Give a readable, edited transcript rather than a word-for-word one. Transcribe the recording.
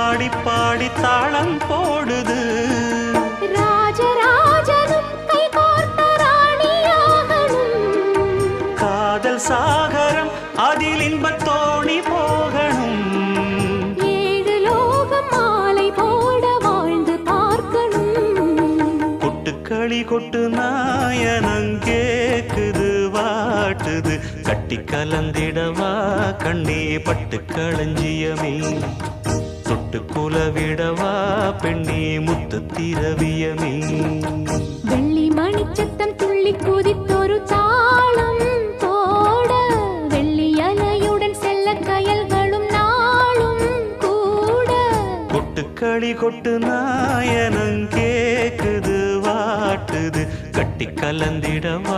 ஆடி பாடி தாளம் போடுது ராஜராஜனும் கை கோர்த்த ராணியாகணும் காதல் சாகரம் அதில் இன்பத் தோணி போகணும் ஏழு லோகம் மாலை போட வாழ்ந்து பார்க்கணும் கொட்டுக்களி கொட்டு நாயனங் கேக்குது வாட்டுது கட்டி கலந்திடவா கண்ணே பட்டு களஞ்சியமே தொட்டு குலவிடவா பெண்ணே முத்து திரவியமே வெள்ளி மணிச்சத்தம் துள்ளி குதித்தொரு தாளம் போட வெள்ளி அலையுடன் செல்ல கயல்களும் நாளும் கூட கொட்டுக்களி கொட்டு நாயனங் கேக்குது வாட்டுது கட்டி கலந்திடவா